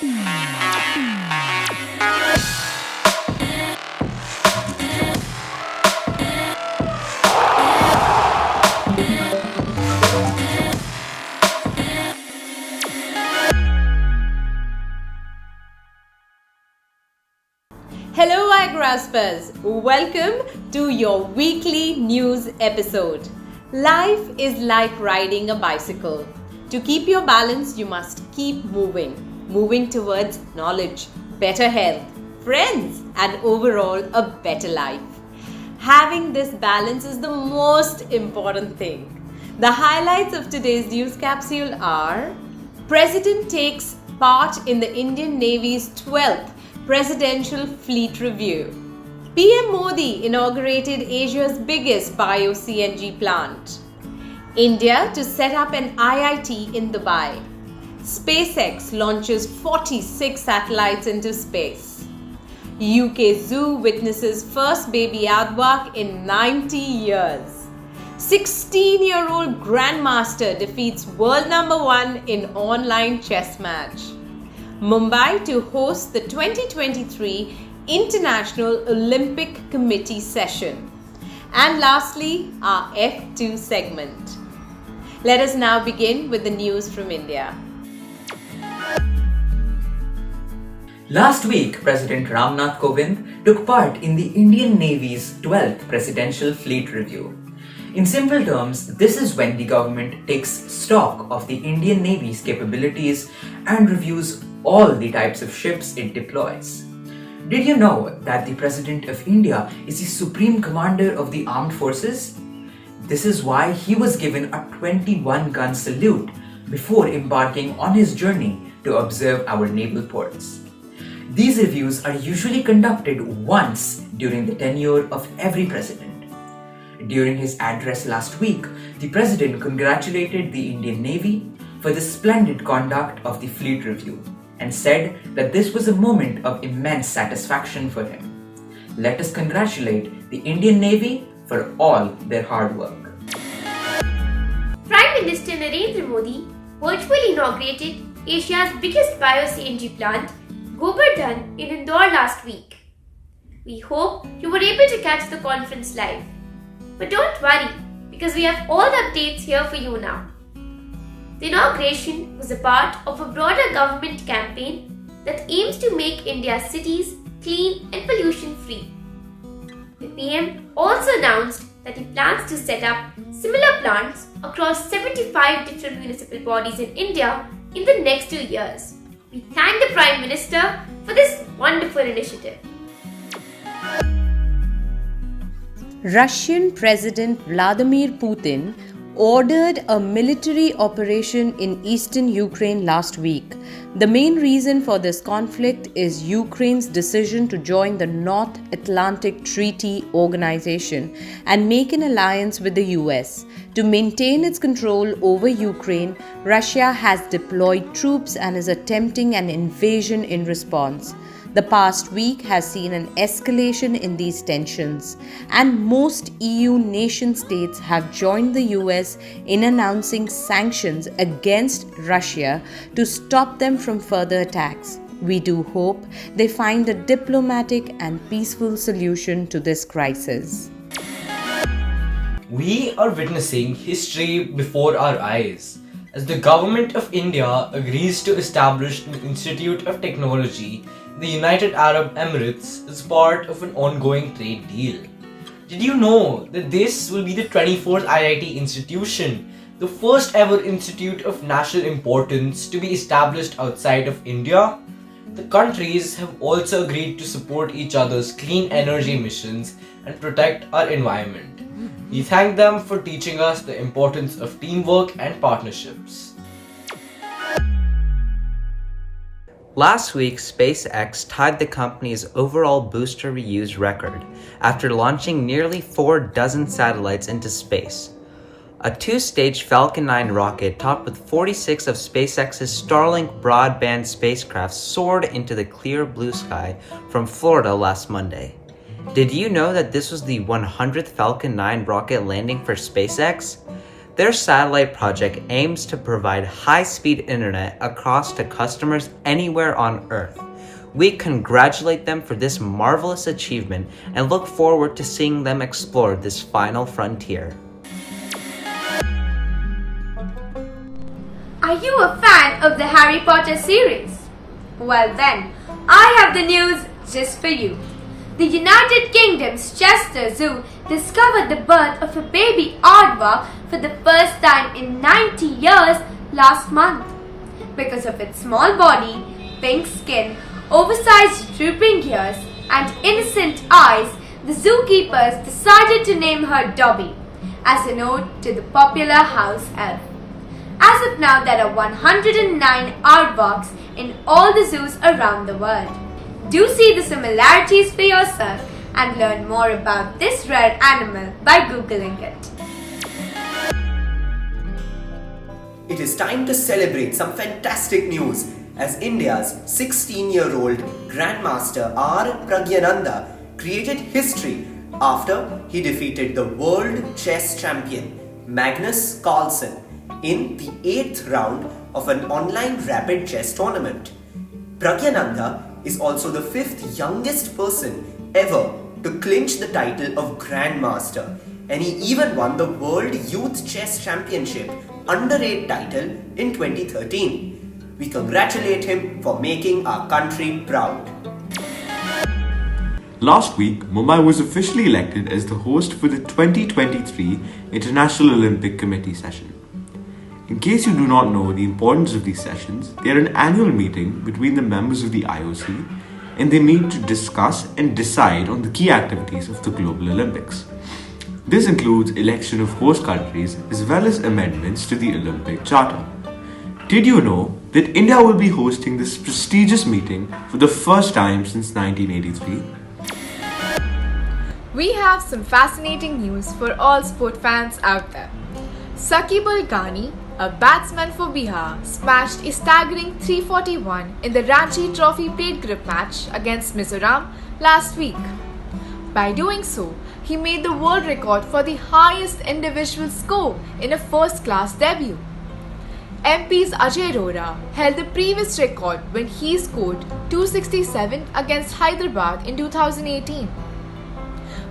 Hello Igraasppers, welcome to your weekly news episode. Life is like riding a bicycle. To keep your balance, you must keep moving towards knowledge, better health, friends, and overall a better life. Having this balance is the most important thing. The highlights of today's news capsule are: President takes part in the Indian Navy's 12th Presidential Fleet Review. PM Modi inaugurated Asia's biggest Bio-CNG plant. India to set up an IIT in Dubai. SpaceX launches 46 satellites into space. UK Zoo witnesses first baby aardvark in 90 years. 16-year-old Grandmaster defeats world number 1 in online chess match. Mumbai to host the 2023 International Olympic Committee session. And lastly, our F2 segment. Let us now begin with the news from India. Last week, President Ramnath Kovind took part in the Indian Navy's 12th Presidential Fleet Review. In simple terms, this is when the government takes stock of the Indian Navy's capabilities and reviews all the types of ships it deploys. Did you know that the President of India is the Supreme Commander of the Armed Forces? This is why he was given a 21-gun salute before embarking on his journey to observe our naval ports. These reviews are usually conducted once during the tenure of every president. During his address last week, the President congratulated the Indian Navy for the splendid conduct of the Fleet Review and said that this was a moment of immense satisfaction for him. Let us congratulate the Indian Navy for all their hard work. Prime Minister Narendra Modi virtually inaugurated Asia's biggest Bio-CNG plant, Govardhan, in Indore last week. We hope you were able to catch the conference live. But don't worry, because we have all the updates here for you now. The inauguration was a part of a broader government campaign that aims to make India's cities clean and pollution-free. The PM also announced that he plans to set up similar plants across 75 different municipal bodies in India in the next 2 years. We thank the Prime Minister for this wonderful initiative. Russian President Vladimir Putin ordered a military operation in eastern Ukraine last week. The main reason for this conflict is Ukraine's decision to join the North Atlantic Treaty Organization and make an alliance with the US. To maintain its control over Ukraine, Russia has deployed troops and is attempting an invasion in response. The past week has seen an escalation in these tensions, and most EU nation states have joined the US in announcing sanctions against Russia to stop them from further attacks. We do hope they find a diplomatic and peaceful solution to this crisis. We are witnessing history before our eyes as the government of India agrees to establish an Institute of Technology in the United Arab Emirates as part of an ongoing trade deal. Did you know that this will be the 24th IIT institution, the first ever institute of national importance to be established outside of India? The countries have also agreed to support each other's clean energy missions and protect our environment. We thank them for teaching us the importance of teamwork and partnerships. Last week, SpaceX tied the company's overall booster reuse record after launching nearly 4 dozen satellites into space. A 2-stage Falcon 9 rocket topped with 46 of SpaceX's Starlink broadband spacecraft soared into the clear blue sky from Florida last Monday. Did you know that this was the 100th Falcon 9 rocket landing for SpaceX? Their satellite project aims to provide high-speed internet across to customers anywhere on Earth. We congratulate them for this marvelous achievement and look forward to seeing them explore this final frontier. Are you a fan of the Harry Potter series? Well then, I have the news just for you. The United Kingdom's Chester Zoo discovered the birth of a baby aardvark for the first time in 90 years last month. Because of its small body, pink skin, oversized drooping ears, and innocent eyes, the zookeepers decided to name her Dobby as an ode to the popular house elf. As of now, there are 109 aardvarks in all the zoos around the world. Do see the similarities for yourself and learn more about this rare animal by Googling it. It is time to celebrate some fantastic news as India's 16-year-old Grandmaster R. Pragyananda created history after he defeated the world chess champion Magnus Carlsen in the 8th round of an online rapid chess tournament. Pragyananda is also the 5th youngest person ever to clinch the title of Grandmaster, and he even won the World Youth Chess Championship Under 8 title in 2013. We congratulate him for making our country proud. Last week, Mumbai was officially elected as the host for the 2023 International Olympic Committee session. In case you do not know the importance of these sessions, they are an annual meeting between the members of the IOC, and they meet to discuss and decide on the key activities of the Global Olympics. This includes election of host countries as well as amendments to the Olympic Charter. Did you know that India will be hosting this prestigious meeting for the first time since 1983? We have some fascinating news for all sport fans out there. Sakib-ul Ghani, a batsman for Bihar, smashed a staggering 341 in the Ranchi Trophy plate group match against Mizoram last week. By doing so, he made the world record for the highest individual score in a first-class debut. MP's Ajay Arora held the previous record when he scored 267 against Hyderabad in 2018.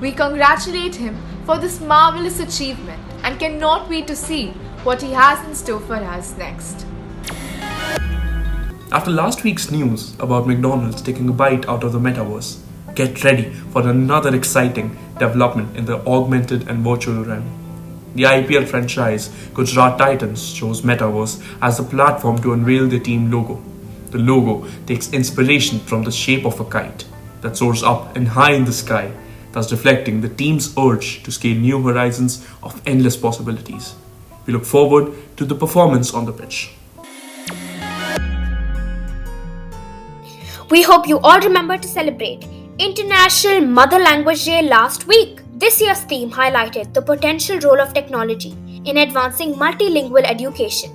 We congratulate him for this marvelous achievement and cannot wait to see what he has in store for us next. After last week's news about McDonald's taking a bite out of the metaverse, get ready for another exciting development in the augmented and virtual realm. The IPL franchise Gujarat Titans chose Metaverse as the platform to unveil their team logo. The logo takes inspiration from the shape of a kite that soars up and high in the sky, thus reflecting the team's urge to scale new horizons of endless possibilities. We look forward to the performance on the pitch. We hope you all remember to celebrate International Mother Language Day last week. This year's theme highlighted the potential role of technology in advancing multilingual education.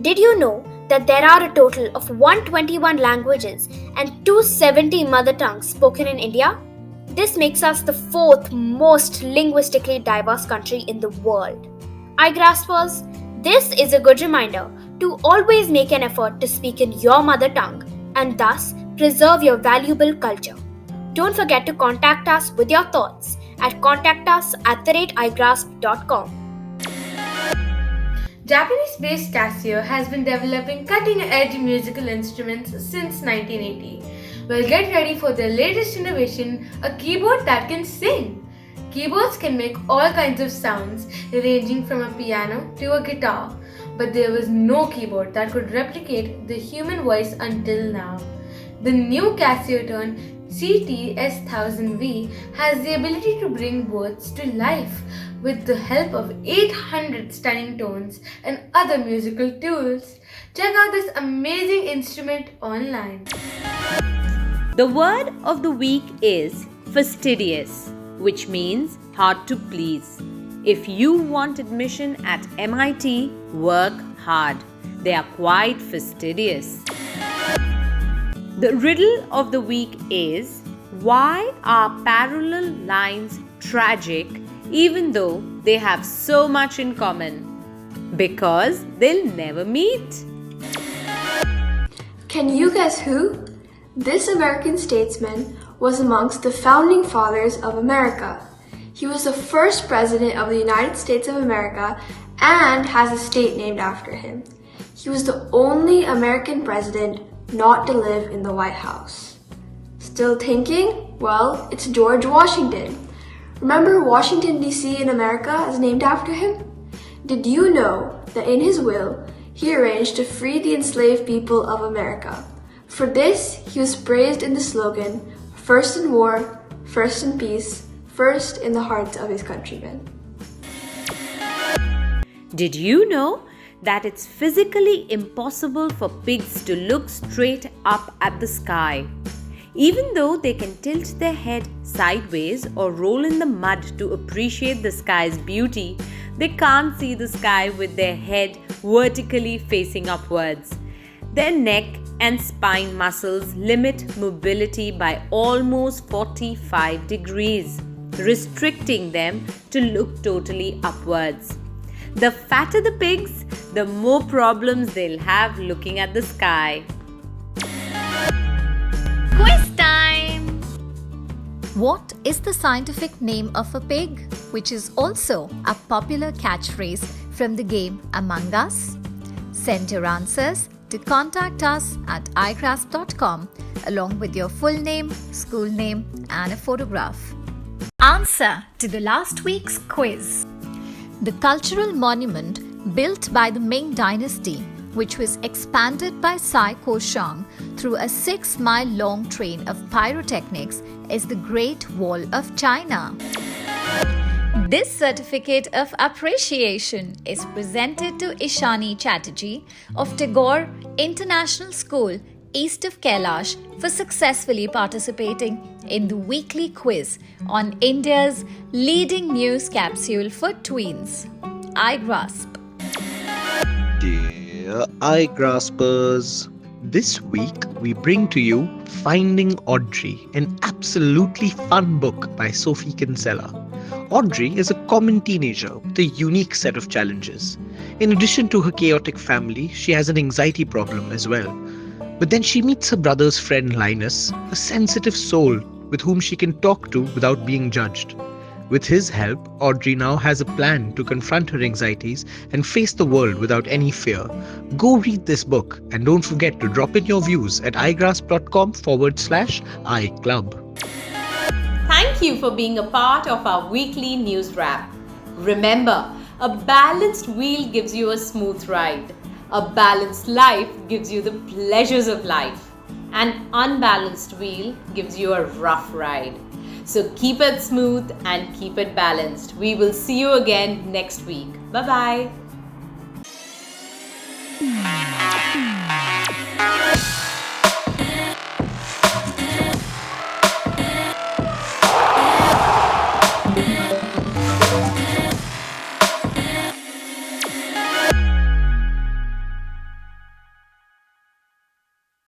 Did you know that there are a total of 121 languages and 270 mother tongues spoken in India? This makes us the 4th most linguistically diverse country in the world. Igraspers, this is a good reminder to always make an effort to speak in your mother tongue and thus preserve your valuable culture. Don't forget to contact us with your thoughts at contactus@igraasp.com. Japanese-based Casio has been developing cutting-edge musical instruments since 1980. Well, get ready for their latest innovation, a keyboard that can sing. Keyboards can make all kinds of sounds, ranging from a piano to a guitar, but there was no keyboard that could replicate the human voice until now. The new Casio Tone CTS-1000V has the ability to bring words to life with the help of 800 stunning tones and other musical tools. Check out this amazing instrument online. The word of the week is fastidious, which means hard to please. If you want admission at MIT, work hard. They are quite fastidious. The riddle of the week is, why are parallel lines tragic even though they have so much in common? because they'll never meet. Can you guess who? This American statesman was amongst the founding fathers of America. He was the first president of the United States of America and has a state named after him. He was the only American president not to live in the White House. Still thinking? Well, it's George Washington. Remember Washington, D.C. in America is named after him? Did you know that in his will, he arranged to free the enslaved people of America? For this, he was praised in the slogan, "First in war, first in peace, first in the hearts of his countrymen." Did you know that it's physically impossible for pigs to look straight up at the sky? Even though they can tilt their head sideways or roll in the mud to appreciate the sky's beauty, they can't see the sky with their head vertically facing upwards. Their neck and spine muscles limit mobility by almost 45 degrees, restricting them to look totally upwards. The fatter the pigs, the more problems they'll have looking at the sky. Quiz time! What is the scientific name of a pig, which is also a popular catchphrase from the game Among Us? Send your answers to contact us at Igraasp.com along with your full name, school name, and a photograph. Answer to the last week's quiz. The cultural monument built by the Ming Dynasty, which was expanded by Sai Koshang through a 6-mile-long train of pyrotechnics, is the Great Wall of China. This certificate of appreciation is presented to Ishani Chatterjee of Tagore International School, east of Kailash, for successfully participating in the weekly quiz on India's leading news capsule for tweens, Igraasp. Dear Igraaspers, this week we bring to you Finding Audrey, an absolutely fun book by Sophie Kinsella. Audrey is a common teenager with a unique set of challenges. In addition to her chaotic family, she has an anxiety problem as well. But then she meets her brother's friend Linus, a sensitive soul with whom she can talk to without being judged. With his help, Audrey now has a plan to confront her anxieties and face the world without any fear. Go read this book and don't forget to drop in your views at igraasp.com/iClub. Thank you for being a part of our weekly news wrap. Remember, a balanced wheel gives you a smooth ride. A balanced life gives you the pleasures of life. An unbalanced wheel gives you a rough ride. So keep it smooth and keep it balanced. We will see you again next week. Bye-bye.